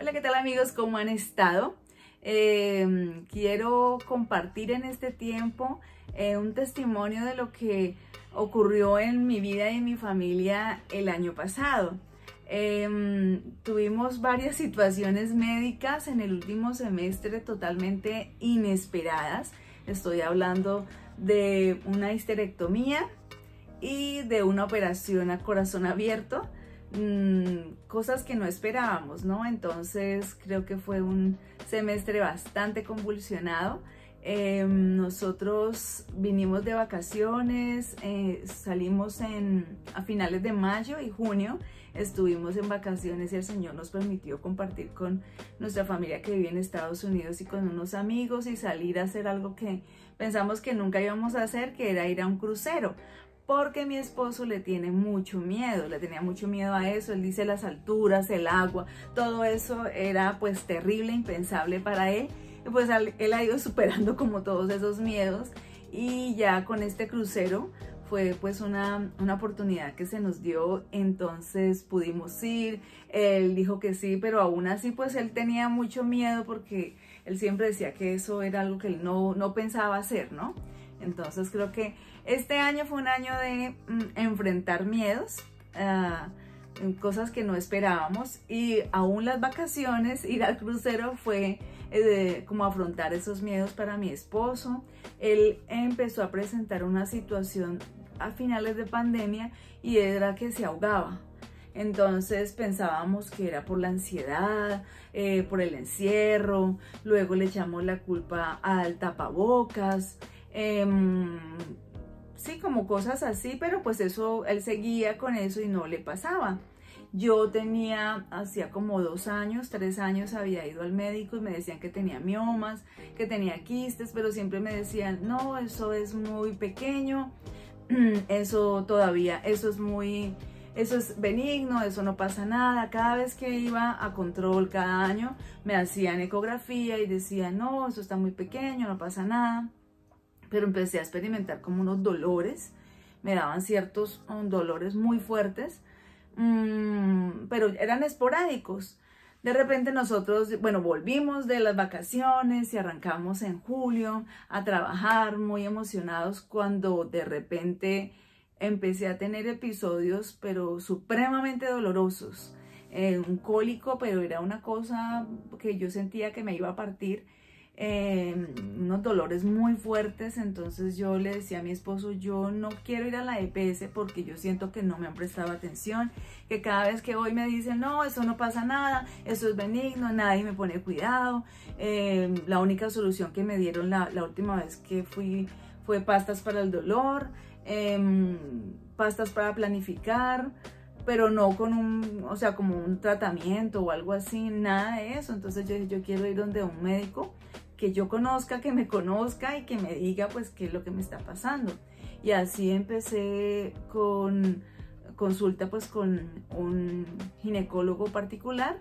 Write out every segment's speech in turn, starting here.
Hola, ¿qué tal amigos? ¿Cómo han estado? Quiero compartir en este tiempo un testimonio de lo que ocurrió en mi vida y en mi familia el año pasado. Tuvimos varias situaciones médicas en el último semestre totalmente inesperadas. Estoy hablando de una histerectomía y de una operación a corazón abierto. Cosas que no esperábamos, ¿no? Entonces creo que fue un semestre bastante convulsionado. Nosotros vinimos de vacaciones, salimos a finales de mayo y junio, estuvimos en vacaciones y el Señor nos permitió compartir con nuestra familia que vive en Estados Unidos y con unos amigos y salir a hacer algo que pensamos que nunca íbamos a hacer, que era ir a un crucero. Porque mi esposo le tenía mucho miedo a eso. Él dice las alturas, el agua, todo eso era pues terrible, impensable para él. Y pues él ha ido superando como todos esos miedos y ya con este crucero fue pues una oportunidad que se nos dio, entonces pudimos ir. Él dijo que sí, pero aún así pues él tenía mucho miedo porque él siempre decía que eso era algo que él no pensaba hacer, ¿no? Entonces creo que este año fue un año de enfrentar miedos, cosas que no esperábamos, y aún las vacaciones, ir al crucero fue como afrontar esos miedos para mi esposo. Él empezó a presentar una situación a finales de pandemia y era que se ahogaba. Entonces pensábamos que era por la ansiedad, por el encierro, luego le echamos la culpa al tapabocas. Sí, como cosas así, pero pues eso, él seguía con eso y no le pasaba. Yo hacía como 2 años, 3 años había ido al médico y me decían que tenía miomas, que tenía quistes, pero siempre me decían, no, eso es muy pequeño, eso es benigno, eso no pasa nada. Cada vez que iba a control cada año me hacían ecografía y decían, no, eso está muy pequeño, no pasa nada. Pero empecé a experimentar como unos dolores, me daban ciertos dolores muy fuertes, pero eran esporádicos. De repente nosotros, bueno, volvimos de las vacaciones y arrancamos en julio a trabajar muy emocionados cuando de repente empecé a tener episodios, pero supremamente dolorosos. Un cólico, pero era una cosa que yo sentía que me iba a partir. Unos dolores muy fuertes. Entonces yo le decía a mi esposo, yo no quiero ir a la EPS porque yo siento que no me han prestado atención, que cada vez que voy me dicen, no, eso no pasa nada, eso es benigno, nadie me pone cuidado. La única solución que me dieron la última vez que fui fue pastas para el dolor, pastas para planificar, pero no con como un tratamiento o algo así, nada de eso. Entonces yo dije, yo quiero ir donde un médico que yo conozca, que me conozca y que me diga pues qué es lo que me está pasando. Y así empecé con consulta pues con un ginecólogo particular,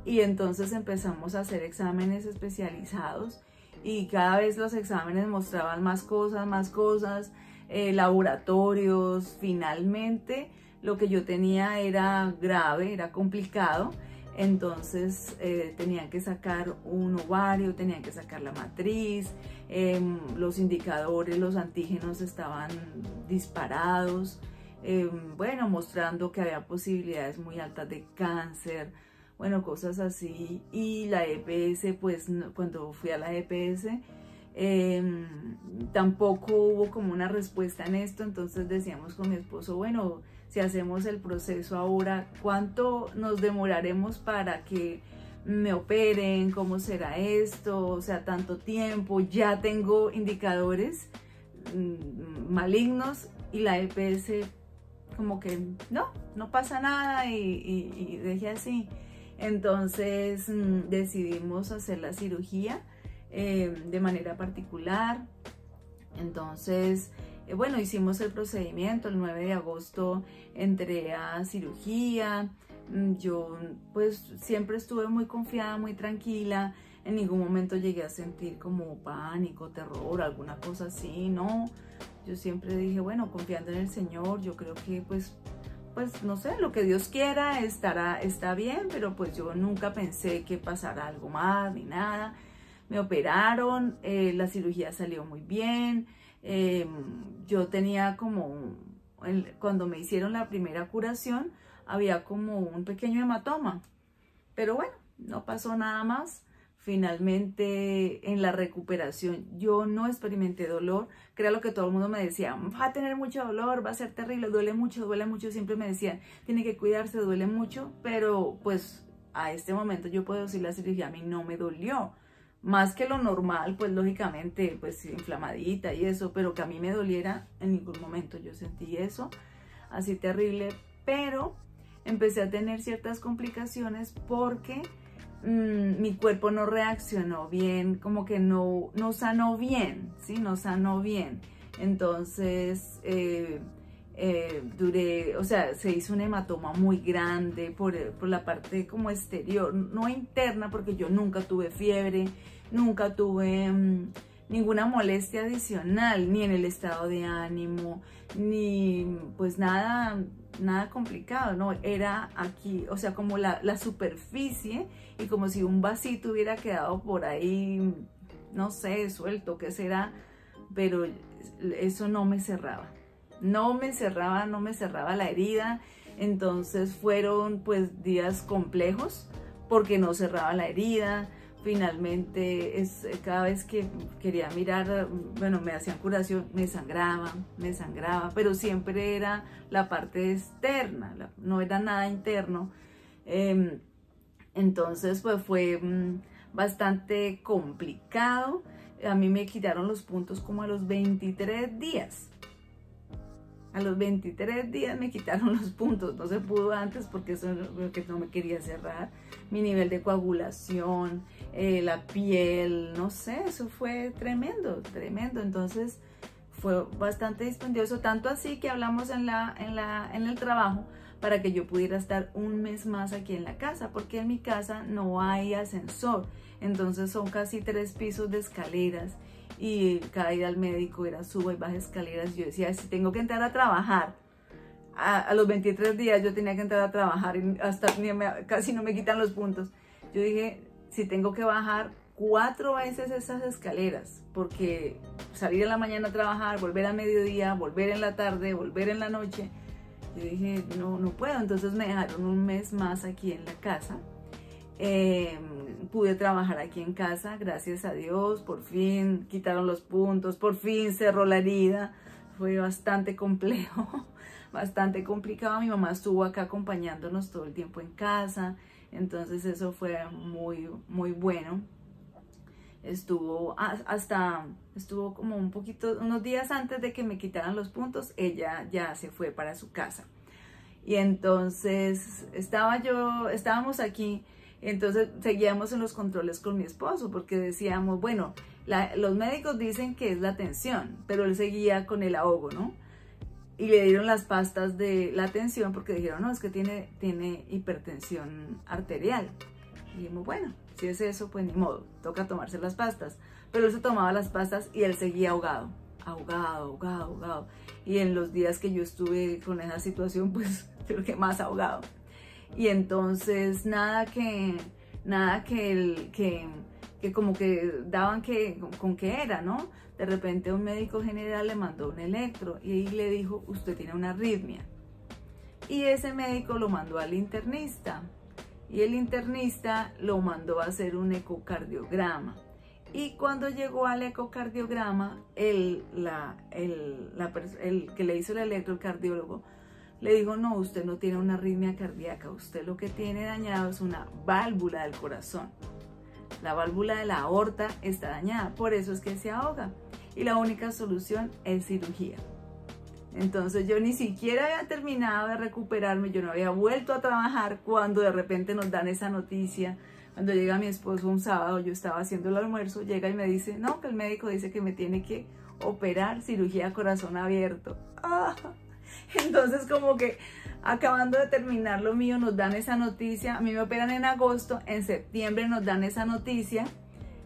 y entonces empezamos a hacer exámenes especializados y cada vez los exámenes mostraban más cosas, laboratorios. Finalmente lo que yo tenía era grave, era complicado. Entonces tenían que sacar un ovario, tenían que sacar la matriz, los indicadores, los antígenos estaban disparados, bueno, mostrando que había posibilidades muy altas de cáncer, bueno, cosas así. Y la EPS, pues cuando fui a la EPS, tampoco hubo como una respuesta en esto. Entonces decíamos con mi esposo, bueno, si hacemos el proceso ahora, ¿cuánto nos demoraremos para que me operen? ¿Cómo será esto? O sea, tanto tiempo, ya tengo indicadores malignos, y la EPS como que no pasa nada y dejé así. Entonces decidimos hacer la cirugía de manera particular. Entonces bueno, hicimos el procedimiento. El 9 de agosto entré a cirugía. Yo pues siempre estuve muy confiada, muy tranquila. En ningún momento llegué a sentir como pánico, terror, alguna cosa así, no. Yo siempre dije, bueno, confiando en el Señor, yo creo que pues pues no sé, lo que Dios quiera está bien, pero pues yo nunca pensé que pasara algo más ni nada. Me operaron, la cirugía salió muy bien. Yo tenía cuando me hicieron la primera curación, había como un pequeño hematoma, pero bueno, no pasó nada más. Finalmente, en la recuperación, yo no experimenté dolor, que era lo que todo el mundo me decía: va a tener mucho dolor, va a ser terrible, duele mucho, siempre me decían, tiene que cuidarse, duele mucho, pero pues a este momento yo puedo decir, la cirugía a mí no me dolió, más que lo normal, pues lógicamente, pues inflamadita y eso, pero que a mí me doliera, en ningún momento yo sentí eso, así terrible, pero empecé a tener ciertas complicaciones porque mi cuerpo no reaccionó bien, como que no sanó bien, ¿sí? No sanó bien. Entonces, o sea, se hizo un hematoma muy grande por la parte como exterior, no interna, porque yo nunca tuve fiebre, nunca tuve ninguna molestia adicional, ni en el estado de ánimo, ni pues nada complicado, ¿no? Era aquí, o sea, como la superficie, y como si un vasito hubiera quedado por ahí, no sé, suelto, ¿qué será? Pero eso no me cerraba. No me cerraba la herida. Entonces fueron pues días complejos porque no cerraba la herida. Finalmente, cada vez que quería mirar, bueno, me hacían curación, me sangraba, pero siempre era la parte externa, no era nada interno. Entonces, pues fue bastante complicado. A mí me quitaron los puntos como a los 23 días. A los 23 días me quitaron los puntos, no se pudo antes porque eso que no me quería cerrar. Mi nivel de coagulación, la piel, no sé, eso fue tremendo. Entonces fue bastante dispendioso, tanto así que hablamos en el trabajo para que yo pudiera estar un mes más aquí en la casa, porque en mi casa no hay ascensor, entonces son casi 3 pisos de escaleras, y cada ida al médico era suba y baja escaleras. Yo decía, si tengo que entrar a trabajar, a los 23 días yo tenía que entrar a trabajar y hasta casi no me quitan los puntos. Yo dije, si tengo que bajar 4 veces esas escaleras, porque salir en la mañana a trabajar, volver a mediodía, volver en la tarde, volver en la noche, yo dije, no puedo. Entonces me dejaron un mes más aquí en la casa. Pude trabajar aquí en casa, gracias a Dios, por fin quitaron los puntos, por fin cerró la herida. Fue bastante complejo, bastante complicado. Mi mamá estuvo acá acompañándonos todo el tiempo en casa, entonces eso fue muy bueno. Estuvo como unos días antes de que me quitaran los puntos, ella ya se fue para su casa. Y entonces estábamos aquí. Entonces seguíamos en los controles con mi esposo, porque decíamos, bueno, los médicos dicen que es la tensión, pero él seguía con el ahogo, ¿no? Y le dieron las pastas de la tensión porque dijeron, no, es que tiene hipertensión arterial. Y dijimos, bueno, si es eso, pues ni modo, toca tomarse las pastas. Pero él se tomaba las pastas y él seguía ahogado. Y en los días que yo estuve con esa situación, pues creo que más ahogado. Y entonces nada que como que daban con qué era, ¿no? De repente un médico general le mandó un electro y le dijo, usted tiene una arritmia. Y ese médico lo mandó al internista, y el internista lo mandó a hacer un ecocardiograma. Y cuando llegó al ecocardiograma, el que le hizo el electro, el cardiólogo, le dijo, no, usted no tiene una arritmia cardíaca, usted lo que tiene dañado es una válvula del corazón. La válvula de la aorta está dañada, por eso es que se ahoga. Y la única solución es cirugía. Entonces yo ni siquiera había terminado de recuperarme, yo no había vuelto a trabajar cuando de repente nos dan esa noticia. Cuando llega mi esposo un sábado, yo estaba haciendo el almuerzo, llega y me dice, no, que el médico dice que me tiene que operar, cirugía corazón abierto. ¡Ah! Entonces como que acabando de terminar lo mío nos dan esa noticia. A mí me operan en agosto, en septiembre nos dan esa noticia.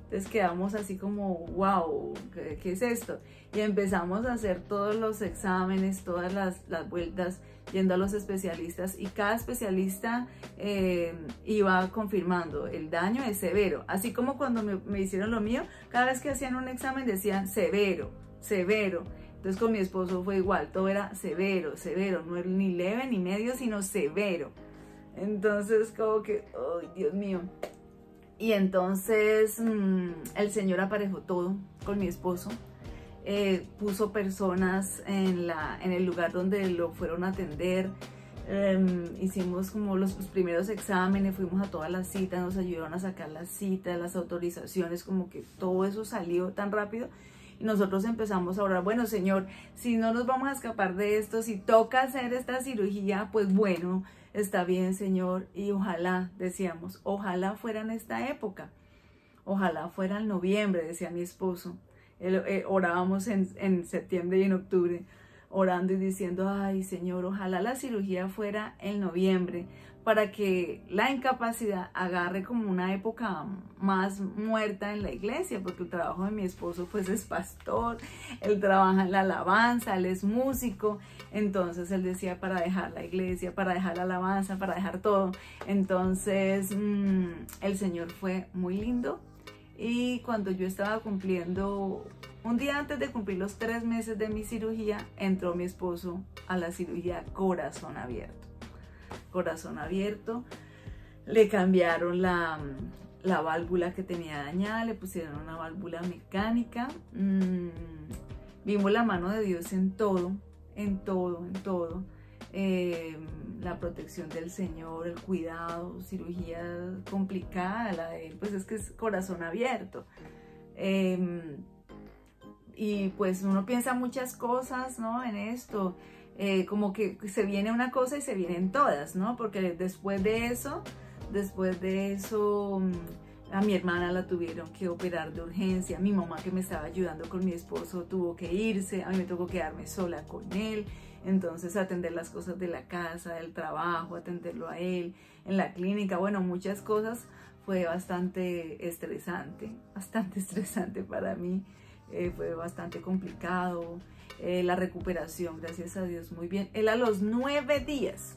Entonces quedamos así como, wow, ¿qué es esto? Y empezamos a hacer todos los exámenes, todas las vueltas. yendo a los especialistas, y cada especialista iba confirmando: el daño es severo. Así como cuando me hicieron lo mío, cada vez que hacían un examen decían severo, severo. Entonces con mi esposo fue igual, todo era severo, severo, no era ni leve ni medio, sino severo. Entonces como que, ¡ay, Dios mío! Y entonces el Señor aparejó todo con mi esposo. Puso personas en el lugar donde lo fueron a atender. Hicimos como los primeros exámenes, fuimos a todas las citas, nos ayudaron a sacar las citas, las autorizaciones, como que todo eso salió tan rápido. Y nosotros empezamos a orar: bueno, Señor, si no nos vamos a escapar de esto, si toca hacer esta cirugía, pues bueno, está bien, Señor. Y ojalá, decíamos, ojalá fuera en esta época, ojalá fuera en noviembre, decía mi esposo. Orábamos en septiembre y en octubre, orando y diciendo: ay, Señor, ojalá la cirugía fuera en noviembre, para que la incapacidad agarre como una época más muerta en la iglesia, porque el trabajo de mi esposo pues es pastor, él trabaja en la alabanza, él es músico. Entonces él decía: para dejar la iglesia, para dejar la alabanza, para dejar todo. Entonces el Señor fue muy lindo. Y cuando yo estaba cumpliendo, un día antes de cumplir los 3 meses de mi cirugía, entró mi esposo a la cirugía corazón abierto. Corazón abierto, le cambiaron la válvula que tenía dañada, le pusieron una válvula mecánica. Vimos la mano de Dios en todo, en todo, en todo. La protección del Señor, el cuidado, cirugía complicada, la de él, pues es que es corazón abierto. Y pues uno piensa muchas cosas, ¿no? En esto, como que se viene una cosa y se vienen todas, ¿no? Porque después de eso, a mi hermana la tuvieron que operar de urgencia, mi mamá, que me estaba ayudando con mi esposo, tuvo que irse, a mí me tocó quedarme sola con él. Entonces atender las cosas de la casa, del trabajo, atenderlo a él, en la clínica, bueno, muchas cosas. Fue bastante estresante para mí, fue bastante complicado. La recuperación, gracias a Dios, muy bien. Él a los 9 días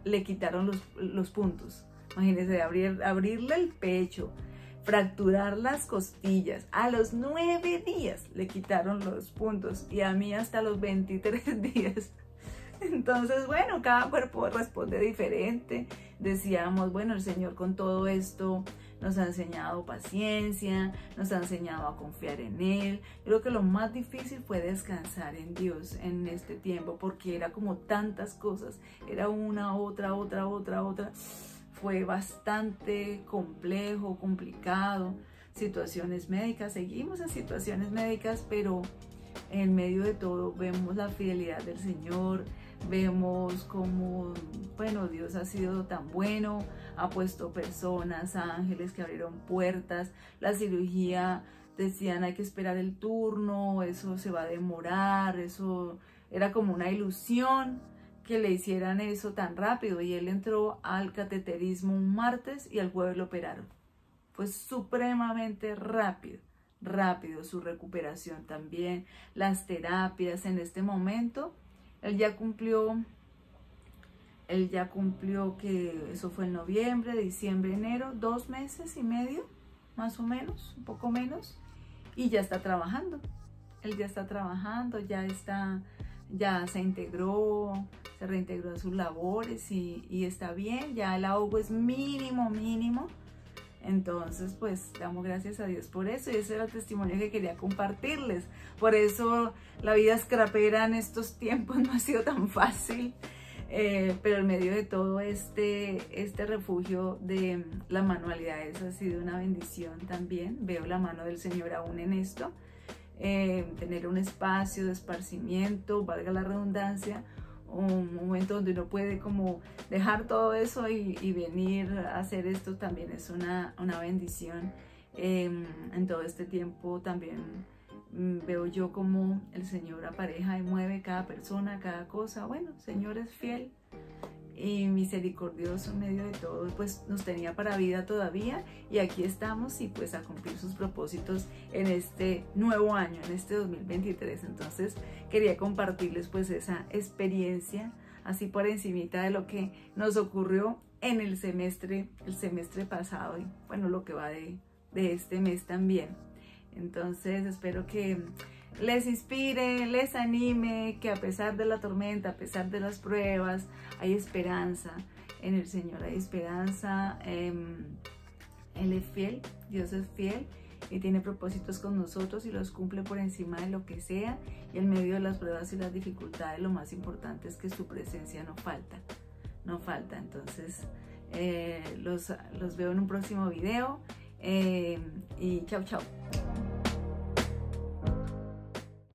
le quitaron los puntos. Imagínense, abrirle el pecho, fracturar las costillas. A los 9 días le quitaron los puntos, y a mí hasta los 23 días. Entonces, bueno, cada cuerpo responde diferente. Decíamos: bueno, el Señor con todo esto nos ha enseñado paciencia, nos ha enseñado a confiar en Él. Yo creo que lo más difícil fue descansar en Dios en este tiempo, porque era como tantas cosas, era una, otra. Fue bastante complejo, complicado. Situaciones médicas, seguimos en situaciones médicas, pero en medio de todo vemos la fidelidad del Señor, vemos cómo, bueno, Dios ha sido tan bueno, ha puesto personas, ángeles que abrieron puertas. La cirugía, decían: hay que esperar el turno, eso se va a demorar. Eso era como una ilusión que le hicieran eso tan rápido, y él entró al cateterismo un martes y al jueves lo operaron. Fue supremamente rápido su recuperación también, las terapias. En este momento él ya cumplió que eso fue en noviembre, diciembre, enero, 2 meses y medio, más o menos, un poco menos, y ya está trabajando. Él ya está trabajando, ya se integró, se reintegró a sus labores y está bien. Ya el ahogo es mínimo. Entonces, pues, damos gracias a Dios por eso, y ese era el testimonio que quería compartirles. Por eso la vida scrapera en estos tiempos no ha sido tan fácil, pero en medio de todo este refugio de las manualidades ha sido una bendición también. Veo la mano del Señor aún en esto. Tener un espacio de esparcimiento, valga la redundancia, un momento donde uno puede como dejar todo eso y venir a hacer esto, también es una bendición. En todo este tiempo también veo yo como el Señor apareja y mueve cada persona, cada cosa. Bueno, el Señor es fiel y misericordioso en medio de todo, pues nos tenía para vida todavía, y aquí estamos, y pues a cumplir sus propósitos en este nuevo año, en este 2023. Entonces quería compartirles pues esa experiencia así por encimita de lo que nos ocurrió en el semestre pasado y bueno, lo que va de este mes también. Entonces espero que les inspire, les anime, que a pesar de la tormenta, a pesar de las pruebas, hay esperanza en el Señor, hay esperanza. Él es fiel, Dios es fiel y tiene propósitos con nosotros y los cumple por encima de lo que sea, y en medio de las pruebas y las dificultades lo más importante es que su presencia no falta. Entonces los veo en un próximo video y chao.